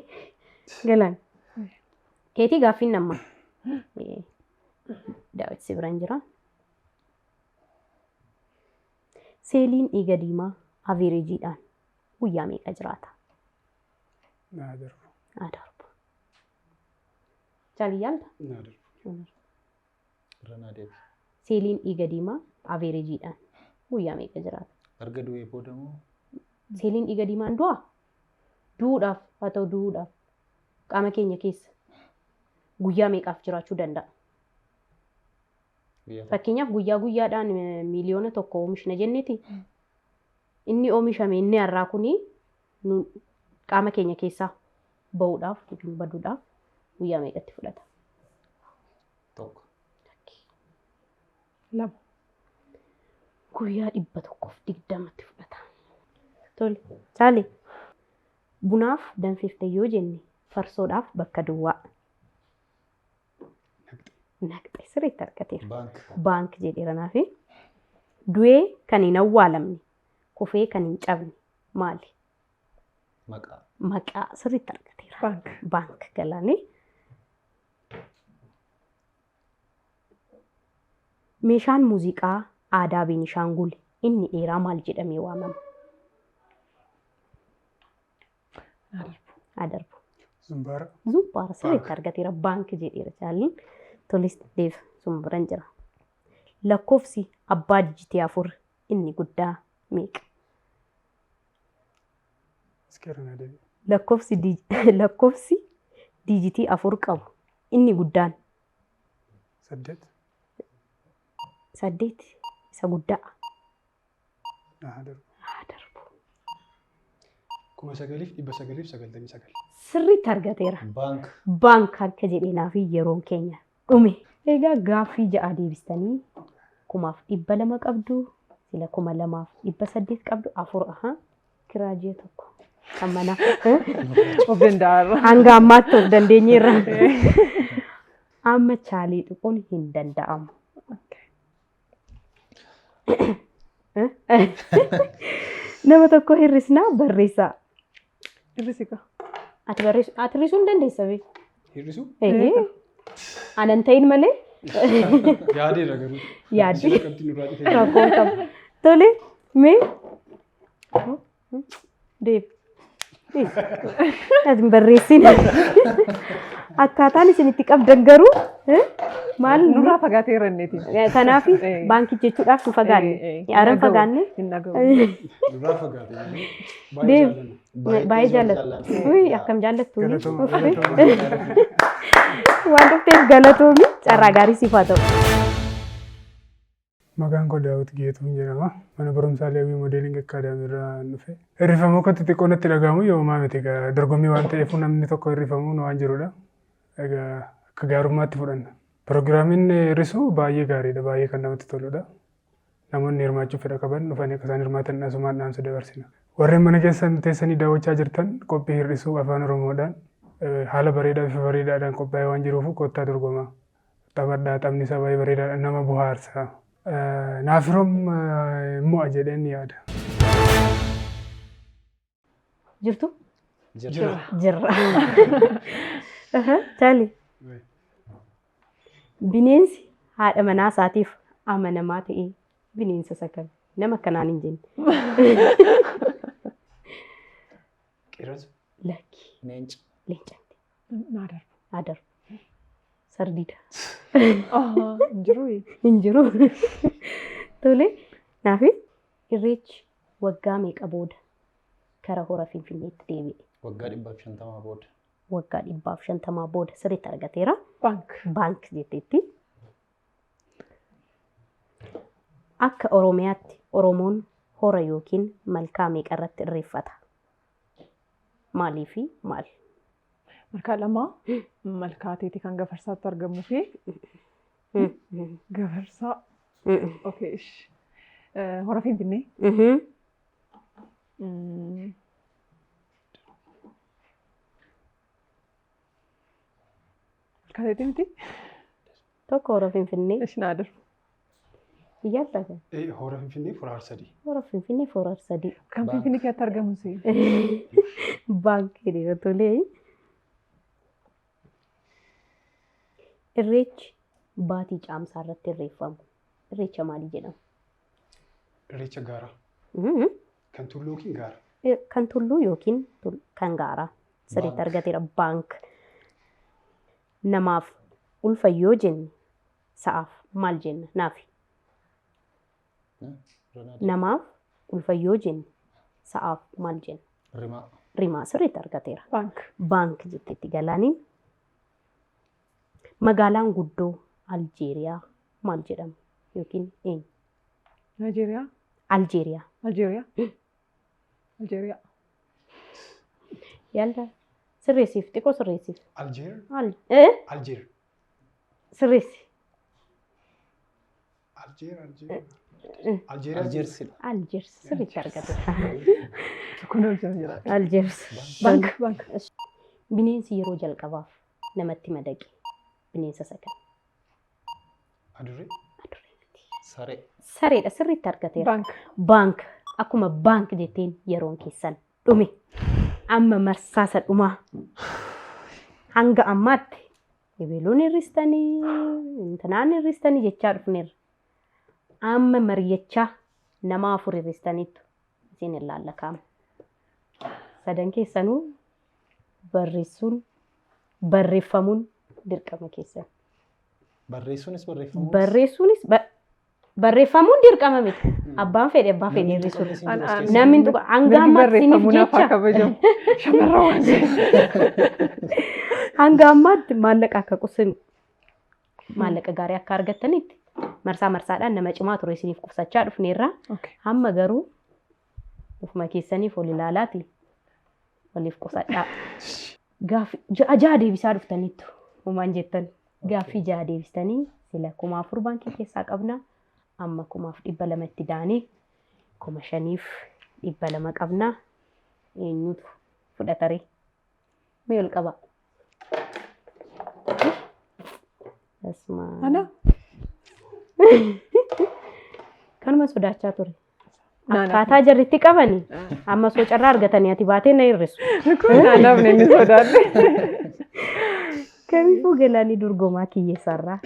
S1: Galaan. Keetii gaaffiin nama. Daawit si biraan jira. Seeliin dhiiga diimaa averaajiidhaan guyyaa meeqa jiraata? Adarbu. Jaalii yaalta? Seeliin dhiiga diimaa averaajiidhaan guyyaa meeqa jiraata?
S3: Arga du'ee booda moo?
S1: Seeliin dhiiga diimaan du'a? Du'uudhaaf haa ta'u du'uudhaaf qaama keenya keessa guyyaa meeqaaf jiraachuu danda'a? Fakkeenyaaf guyyaa guyyaadhaan miliyoona tokko oomishna jenneeti. Inni oomishame inni har'aa kuni qaama keenya keessaa bahuudhaaf yookiin baduudhaaf guyyaa meeqatti fudhata?
S3: Tokko.
S4: Lama.
S1: Guyyaa 120tti fudhata. Tole. Jaalii. Bunaaf danfifte yoo jenne farsoodhaaf bakka duwwaa. Naqxe sirriitti argateera.
S3: Baank.
S1: Baank jedheeranaa fi du'ee kan hin awwaalamne kufee kan hin cabne maali?
S3: Maqaa.
S1: Maqaa sirriitti argateera.
S4: Baank.
S1: Baank Galaanee. Meeshaan muuziqaa aadaa Beenishaangul inni dheeraa maal jedhamee waamama? Adarbu.
S2: Zumbaara.
S1: Zumbaara sirriitti argateera. Baank jedheera jaalliin. Tolis deef sumburan jira. Lakkoofsi abbaa dijitii 4 inni guddaa meeqa?
S2: Iskeerana deebi.
S1: Lakkoofsi dijitii 4 qabu inni guddaan
S2: 8.
S1: 8 isa guddaa.
S2: Adarbu.
S1: Adarbu.
S2: 9,999.
S1: Sirriitti argateera.
S3: Baank.
S1: Baank akka jedheenaa fi yeroon keenya dhume. Egaa gaaffii ja'a deebistanii 1,200 qabdu, sila 2,800 qabdu, 4 kiraajii tokko. Kan mana
S4: Of danda'arra.
S1: hanga ammaatti of dandeenyeerra. Amma chaalii xuquun hin danda'amu. Nama tokko hir'isnaa barreessaa.
S4: Hir'isika.
S1: Ati hir'isuu hin dandeessa bee?
S2: Hir'isuu?
S1: Anan ta'in malee
S2: Yaadeera garuu.
S1: Yaaddi.
S2: Sila qabxii nurraa dhufee.
S1: rakkoo qaba. Tole mee deebi. Ati hin barreessin. Akkaataan isin itti qabdan garuu maal
S4: Nurraa fagaateera inniiti.
S1: kanaaf baankii jechuudhaaf nu fagaanne. Aran fagaanne.
S4: Hin dhaga'u.
S2: Nurraa fagaate.
S1: Deebi.
S2: Baay'ee
S1: Baay'ee
S2: jaalladha.
S1: jaallattu. Uy akkam jaallattu.
S2: Galatooma. Galatooma.
S1: Waan dhufteef galatoomi carraa gaarii siif haa ta'u.
S2: Maqaan koo Daawit Geetuun jedhama. Mana barumsaa Leewwii Moodeeling Akaadaamii irraa dhufe. Hirrifamuu akka xixiqqoo natti dhagahamu yoomaa miti. Dorgommii waan ta'eef namni tokko hirrifamuu waan jirudha. Egaa akka gaarummaatti fudhanna. Pirogiraamiin hir'isuu baay'ee gaariidha. Baay'ee kan namatti toludha. Namoonni hirmaachuu fedha qaban dhufanii akka isaan hirmaatan asumaan dhaamsa dabarsina. Warreen mana keessan teessanii daawwachaa jirtan qophii hir'isuu afaan Oromoodhaan haala bareedaa bifa bareedaadhaan qophaa'ee waan jiruuf kottaa dorgomaa. Taphadhaa taphni isaa baay'ee bareedaadha. Nama bohaarsa. Naafiroom mo'a jedheen yaada.
S1: Jirtu?
S3: Jira.
S1: Jirra. Taali. Bineensi haadha manaa isaatiif amanamaa ta'e bineensa isa kami? Nama akkanaan hin jenne.
S2: Qeerransa.
S1: Lakki.
S3: Leenca.
S1: Leencatti.
S4: Naadarbu.
S1: Adarbu. Sardiida.
S4: Hin jiru.
S1: Hin jiru. Tole. Naafi irreechi waggaa meeqa booda kara hora Finfinneetti deebi'e?
S3: Waggaa 150 booda.
S1: Waggaa 150 booda sirriitti argateera.
S4: Baank.
S1: Baank jetteetti. Akka Oromiyaatti Oromoon hora yookiin malkaa meeqa irratti irreeffata? Maalii fi maal?
S4: Malkaa lama malkaa teeti kan gafarsaatti argamuu fi gafarsaa. Okay. Hora Finfinnee. Malkaa teeti miti?
S1: Tokko hora Finfinnee.
S4: Naadarbu.
S1: Iyyaalta.
S2: Hora Finfinnee Foraar 3.
S1: Hora Finfinnee Foraar 3.
S4: Kan Finfinnee keessatti argamu si.
S1: Baankii dheera tolee. Irreechi baatii caamsaa irratti irreeffamu. Irreecha maalii jedhama?
S2: Irreecha gaaraa. Kan tulluu yookiin gaara.
S1: Kan tulluu yookiin kan gaaraa. Sirriitti argateera. Baank. Namaaf ulfa yoo jenne sa'aaf maal jenna? Naafi. Namaaf ulfa yoo jenne sa'aaf maal jenna?
S3: Rimaa.
S1: Rimaa sirriitti argateera.
S4: Baank.
S1: Baank jetteetti galaaniin. Magaalaan guddoo Aljeeriyaa maal jedhama? Yookiin eenyu?
S4: Naajeeriyaa.
S1: Aljeeriyaa.
S4: Aljeeriyaa. Aljeeriyaa.
S1: Yaalda sirreessiif xiqqoo sirreessiif.
S2: Aljeer. Aljeer.
S1: Sirreessi.
S2: Aljeer. Aljeer.
S3: Aljeersidha.
S1: Aljeers sirriitti argateera.
S4: Kunuunsa jira.
S1: Aljeers.
S4: Baank. Baank.
S1: Bineensi yeroo jalqabaaf namatti madaqe bineensa isa kami?
S3: Adurree. Saree.
S1: Sareedha sirriitti argateera.
S4: Baank.
S1: Baank akkuma baank jetteen yeroon keessan dhume amma marsaasa dhumaa hanga ammaatti ebeluun hirristanii intanaan hirristanii jechaa dhufneerra. Amma mari'achaa nama 4 hirristaniittu isin ilaallakaama. Sadan keessanuu barreeffamuun dirqama keessan. Barreeffamuun dirqama miti. Abbaan fedhe abbaa fedhe hirrisuudha. Namni tuqa hanga ammaatti isiniif jecha. Hanga ammaatti maallaqa akka qusinu maallaqa gaarii akka argattanitti marsaa marsaadhaan nama cimaa ture isiniif qusachaa dhufneerra. Hamma garuu ufuma keessaniif ol ilaalaati waliif qusadhaa. Gaaffii ja'a deebisaa dhuftaniittu uumaan jettan gaaffii ja'a deebistanii sila 4,000 baankii keessaa qabna. Amma 2,200 itti daanee 5,200 qabna. Eenyutu fudhatare? Mee ol qaba? Asmaa. Kanuma sodaachaa ture. Akkaataa jarritti qabani amma socarraa argatanii ati baatee na hir'isu.
S4: Namni inni sodaadhe.
S1: Kamiifuu galaanii dorgomaa kiyyeessarraa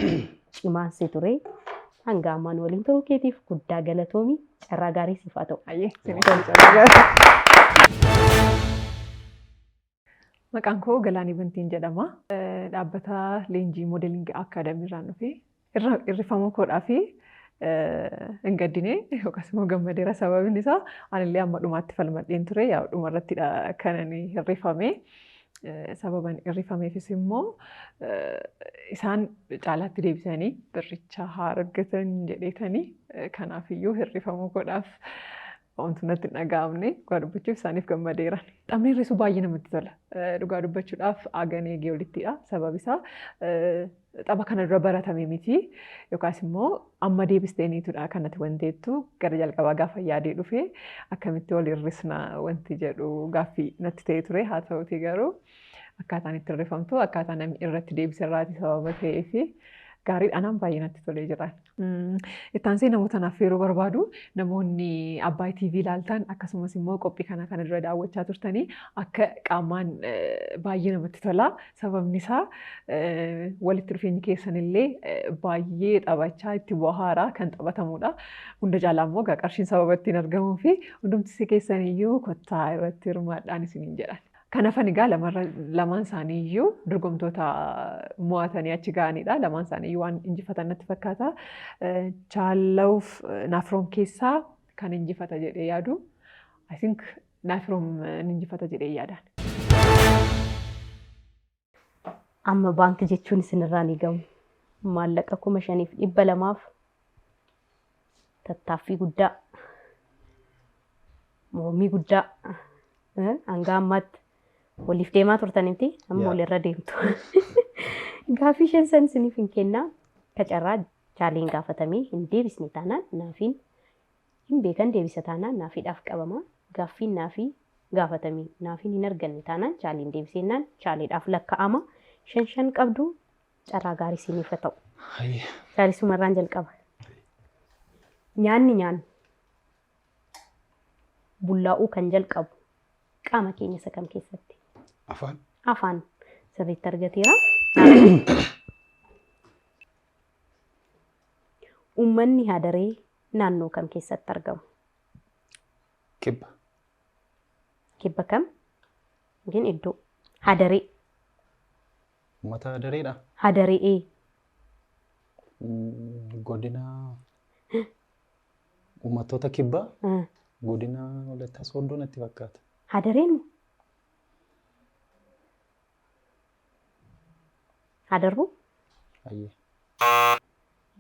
S1: cimaan si ture. Hanga ammaan waliin turuu keetiif guddaa galatoomii carraa gaarii siif haa ta'u.
S4: Maqaan koo Galaanii Bantiin jedhama. Dhaabbata leenjii moodeelingii akaadaamii irraan dhufee hirrifamuu koodhaa fi hin gaddine yookaas immoo gammadeera sababni isaa anillee amma dhumaatti falmadheen ture yaa dhuma irrattidha kan ani hirrifame. Sababan hirrifameefis immoo isaan caalaatti deebisanii birricha haa argatan jedheetanii kanaafiyyuu hirrifamuu koodhaaf wanti natti hin dhaga'amne dhugaa dubbachuuf isaaniif gammadeera. Taphni hirrisuu baay'ee namatti tola. Dhugaa dubbachuudhaaf agan eegee olittidha. Sababni isaa tapha kana dura baratame miti yookaas immoo amma deebisteeniitudha kanatti wanteettu gara jalqabaa gaafa yaadee dhufe akkamitti ol hirrisna wanti jedhu gaaffii natti ta'e ture haa ta'uti garuu akkaataan itti hirrifamtu akkaataa namni irratti deebisirraati sababa ta'eef gaariidhaan baay'ee natti tolee jira. Ittaansee namoota naaf yeroo barbaadu namoonni Abbaay TV ilaaltan akkasumas immoo qophii kana dura daawwachaa turtanii akka qaamaan baay'ee namatti tola. Sababni isaa walitti dhufeenyi keessanillee baay'ee taphachaa itti bohaaraa kan taphatamudha. Hunda caalaa immoo qarshiin sababa ittiin argamuu fi hundumti keessaniyyuu kottaa irratti hirmaadhaan isiniin jedhan. Kanaafan egaa lamaan isaanii iyyuu dorgomtoota mo'atanii achi ga'anidha. Lamaan isaanii iyyuu waan injifatan natti fakkaata. Chaallawuuf Naafroom keessaa kan injifata jedhee yaadu. I think Naafroom injifata jedhee yaadaan.
S1: Amma baankii jechuun isinirraa ni gamu. Maallaqa 5,200 tattaaffii guddaa. Mormii guddaa. Hanga ammaatti. Waliif deemaa turtanitti amma walirra deemtu. Gaaffii 5 san isiniif hin kennaa. Kacarraa chaaliin gaafatamee hin deebisne taanaan naafiin hin beekan deebisa taanaan naafiidhaaf qabama. Gaaffiin naafii gaafatamee naafiin hin arganne taanaan chaaliin deebisennaan chaaliidhaaf lakka'ama. 5 qabdu carraa gaarii isiniif haa ta'u. Chaalisumarraan jalqaba. Nyaanni bullaa'uu kan jalqabu qaama keenya isa kam keessatti?
S3: Afaan.
S1: Afaan sirriitti argateera. Uummanni hadaree naannoo kam keessatti argamu?
S3: Kibba.
S1: Kibba kam? Yookiin iddoo hadaree.
S3: Uummata hadareedha.
S1: Hadaree.
S3: Godina uummattoota kibbaa. Godina Walaayittaa Sooddoo natti fakkaata.
S1: Hadareen hadarbu?
S3: Ayyee.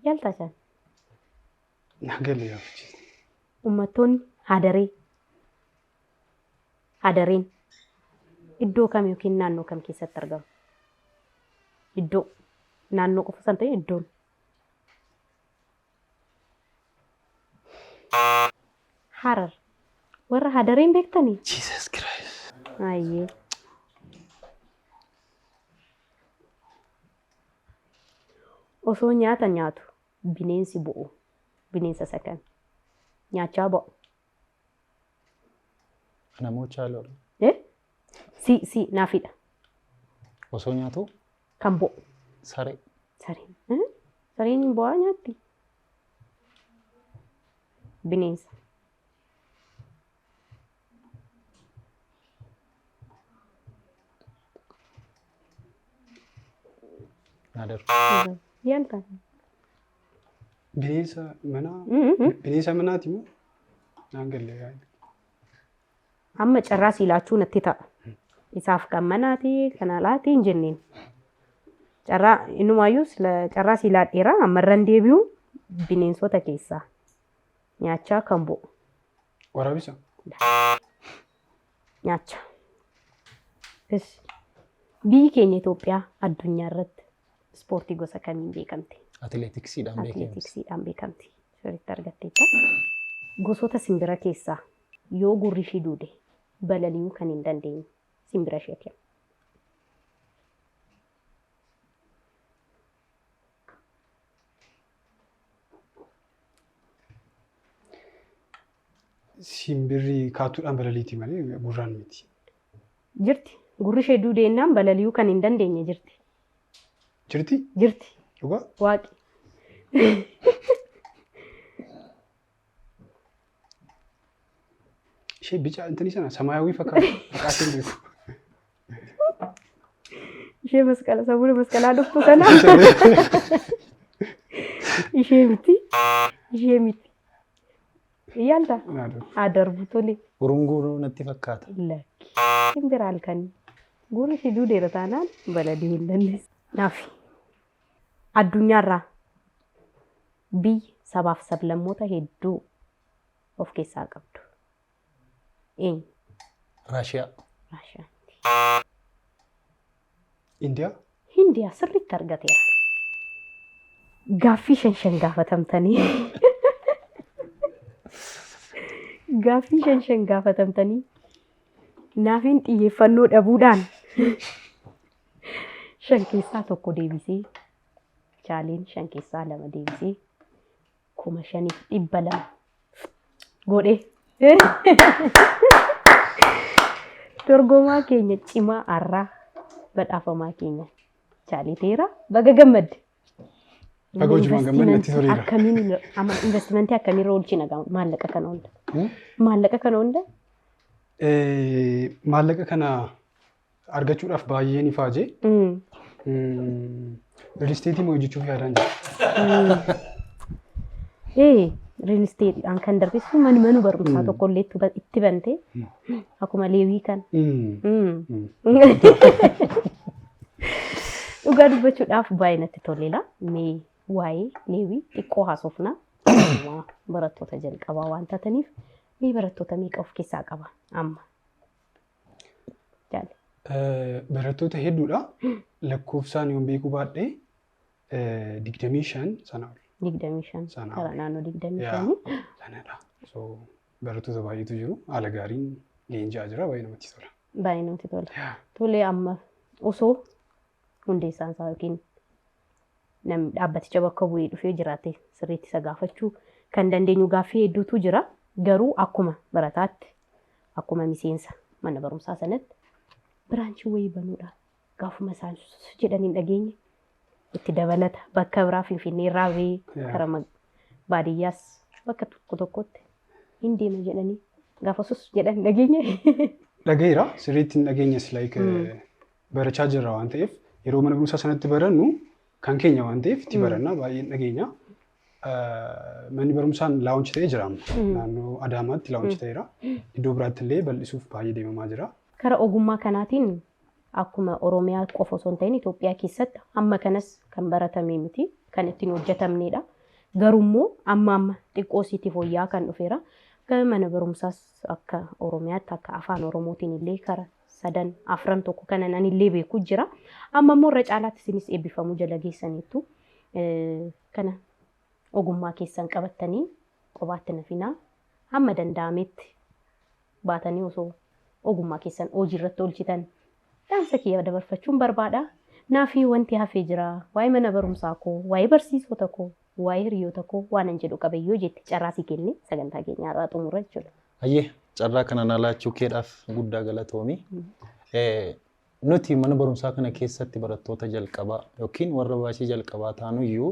S1: Yaaltaa jaan.
S3: Nagalee yaafachise.
S1: Uummattoonni hadareen iddoo kam yookiin naannoo kam keessatti argamu? Iddoo naannoo qofa san ta'e iddoon. Harar. Warra hadareen beektanii?
S3: Jesus Christ.
S1: Ayyee. Osoo nyaata nyaatu bineensi bu'u bineensa sakan nyaachaa ba'u.
S3: Namoo chaaloo.
S1: Si naafidha.
S3: Osoo nyaatu
S1: Kan bu'u.
S3: saree.
S1: Sareen. Sareen bu'aa nyaatti. Bineensa.
S3: Naadaru.
S1: Yaalta.
S2: Bineensa manaa. Bineensa manaati moo? Naan galle.
S1: Amma carraa silaachuu natti ta'a. Isaaf kan manaati kan alaati hin jenneen. Carraa innumaayyuu carraa silaadheeraa ammarran deebi'u bineensota keessaa nyaachaa kan bu'u.
S2: Waraabessa.
S1: Nyaacha. Biyyi keenya Itoophiyaa addunyaa irratti ispoortii gosa kamiin beekamti?
S3: Atileetiksiidhaan beekamti.
S1: Atileetiksiidhaan beekamti. Sirriitti argatteetta. Gosoota simbira keessaa yoo gurri ishii duude balali'uu kan hin dandeenye simbira ishee kenna.
S2: Simbirri kaatuudhaan balaliiti malee gurraan miti.
S1: Jirti. Gurri ishee duudeennaan balali'uu kan hin dandeenye jirti.
S2: Jirti?
S1: Jirti.
S2: Dhugaa?
S1: Waaqi.
S2: Ishee bica intini sana samaayawii fakkaatu. Maqaa isheen beeku.
S1: Ishee masqala sabuun masqalaa dhuftu sana. Ishee miti. Ishee miti. Yaalta. Adarbu tole.
S3: Urunguu natti fakkaata.
S1: Lakki. Simbira halkanii. Gurri ishee duudeera taanaan balali'uu hin dandeessu. Naafi. Addunyaarraa biyyi sabaaf sablammoota hedduu of keessaa qabdu. Eenyu?
S3: Raashiyaa.
S1: Raashiyaa.
S2: Indiyaa?
S1: Hindiyaa sirriitti argateera. Gaaffii shan gaafatamtanii. Gaaffii shan gaafatamtanii. Naafiin xiyyeeffannoo dhabuudhaan shan keessaa tokko deebisee chaaleen shan keessaa lama deebisee 5,200 godhee dorgomaa keenya cimaa har'aa badhaafamaa keenya chaaliteera baga gammadde.
S2: Baga hojiiwwan gammadnetti toleera.
S1: Akkamiin investimentii akkamiirra oolchina maallaqa kana hunda? Maallaqa kana hunda?
S2: Maallaqa kana argachuudhaaf baay'een ifaajee. Real estate moo hojjechuuf yaadaan jira?
S1: Real estate aan kan darbisu manu barumsaa tokko illee itti bante akkuma leewii kan. Dhugaa dubbachuudhaaf baay'ee natti toleera. Mee waa'ee leewii xiqqoo haasofna. Barattoota jalqabaa waan taataniif mee barattoota meeqa of keessaa qaba amma?
S2: Barattoota hedduudha. Lakkoofsaan yoon beekuu baadhee 25 sana ol.
S1: 25
S2: Sana
S1: kara
S2: ol.
S1: naannoo 25.
S2: Sanadha. So barattoota baay'eetu jiru. Haala gaariin leenji'aa jira. Baay'ee namatti tola.
S1: Baay'ee namatti tola. Tolee amma osoo hundeessaan isaa yookiin namni dhaabbaticha bakka bu'ee dhufee jiraate sirriitti isa gaafachuu kan dandeenyu gaaffii hedduutu jira. Garuu akkuma barataatti akkuma miseensa mana barumsaa sanatti biraanchii wayii banuudha. Gaafuma isaan jedhanii dhageenye itti dabalata bakka biraa Finfinnee irraa wayii karaa baadiyyaas bakka tokko tokkotti hin deema jedhanii gaafa sus jedhan dhageenye.
S2: Dhagayeera. Sirriitti hin dhageenyes barachaa jirra waan ta'eef yeroo mana barumsaa sanatti barannu kan keenya waan ta'eef itti baranna baay'een dhageenya. Manni barumsaan laawunchi ta'ee jira amma. Naannoo Adaamaatti laawunchi ta'eera. Iddoo biraatti illee bal'isuuf baay'ee deemamaa jira.
S1: Karaa ogummaa kanaatiin akkuma Oromiyaa qofa osoo hin ta'in Itoophiyaa keessatti amma kanas kan baratame miti kan ittiin hojjetamnedha. Garuu immoo amma xiqqoo siitiif wayyaa kan dhufeera. Gara mana barumsaas akka Oromiyaatti akka afaan Oromootiin illee karaa 3 4 tokko kanan anillee beeku jira. Amma immoo irra caalaatti isinis eebbifamuu jala geessaniittu kana ogummaa keessan qabattanii qobaatti nafinaa hamma danda'ametti baatanii osoo ogummaa keessan hojii irratti oolchitan dhaamsa kiyya dabarfachuun barbaada. Naafii wanti hafee jira waa'ee mana barumsaa koo waa'ee barsiisota koo waa'ee hiriyoota koo waan hin jedhu qabeeyyoo jetti carraasii kenne sagantaa keenya irraa xumura jechuudha.
S3: Ayyee carraa kana nalaachuu keedhaaf guddaa galatoomi. Nuti mana barumsaa kana keessatti barattoota jalqabaa yookiin warra baashii jalqabaa taanuyyuu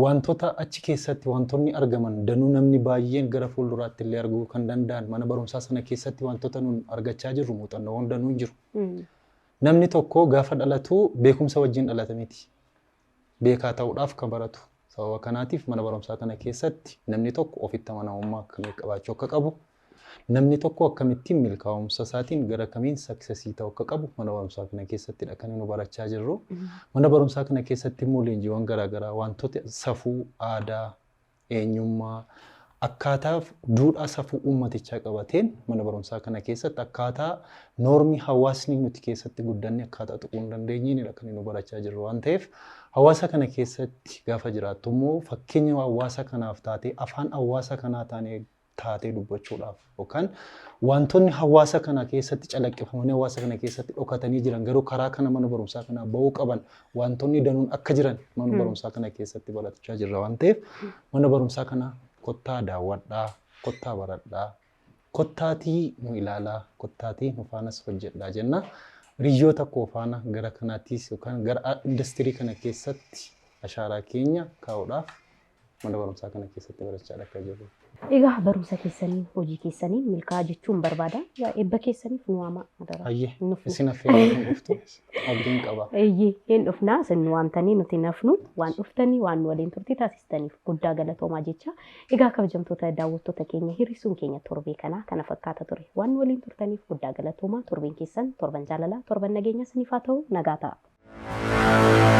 S3: wantoota achi keessatti wantoonni argaman danuu namni baay'een gara fuulduraatti illee arguu kan danda'an mana barumsaa sana keessatti wantoota nun argachaa jirru muuxannoowwan danuu hin jiru. Namni tokko gaafa dhalatu beekumsa wajjin dhalata miti. Beekaa ta'uudhaaf kan baratu. Sababa kanaatiif mana barumsaa kana keessatti namni tokko ofitti amanamummaa akkamii qabaachuu akka qabu, namni tokko akkamittiin milkaa'umsa isaatiin gara kamiin saksesii ta'uu akka qabu mana barumsaa kana keessattidha kan nu barachaa jirru. Mana barumsaa kana keessatti immoo leenjiiwwan garaagaraa wantoota safuu, aadaa, eenyummaa, akkaataa duudhaa safuu uummatichaa qabateen mana barumsaa kana keessatti akkaataa noormii hawaasni nuti keessatti guddanne akkaataa tuquu hin dandeenyeenidha kan nu barachaa jirru waan ta'eef hawaasa kana keessatti gaafa jiraattu immoo fakkeenya hawaasa kanaaf taatee afaan hawaasa kanaa taatee dubbachuudhaaf yookaan wantoonni hawaasa kana keessatti calaqqifamanii hawaasa kana keessatti dhokatanii jiran garuu karaa kana mana barumsaa kana bahuu qaban wantoonni danuun akka jiran mana barumsaa kana keessatti barachaa jirra waan ta'eef mana barumsaa kana kottaa daawwadhaa, kottaa baradhaa, kottaatii nu ilaalaa, kottaatii nu faanas hojjedhaa jenna. Hiriyoota koo faana gara kanaattis yookaan gara industirii kana keessatti ashaaraa keenya kaa'uudhaaf mana barumsaa kana keessatti barachaa akka jirru.
S1: Egaa barumsa keessanii hojii keessanii milkaa'aa jechuun barbaada. Eebba keessaniif nu waamaa madara.
S3: Ayyee isin affeeranii hin dhuftu abdiin qaba.
S1: Eeyyee hin dhufnaa isin nu waamtanii nuti nafnu waan dhuftanii waan nu waliin turtii taasistaniif guddaa galatoomaa jecha. Egaa kabajamtoota daawwattoota keenya hir'isuun keenya torbee kanaa kana fakkaata ture. Waan nu waliin turtaniif guddaa galatoomaa torbeen keessan torban jaalalaa torban nageenya isiniif haa ta'u nagaa ta'a.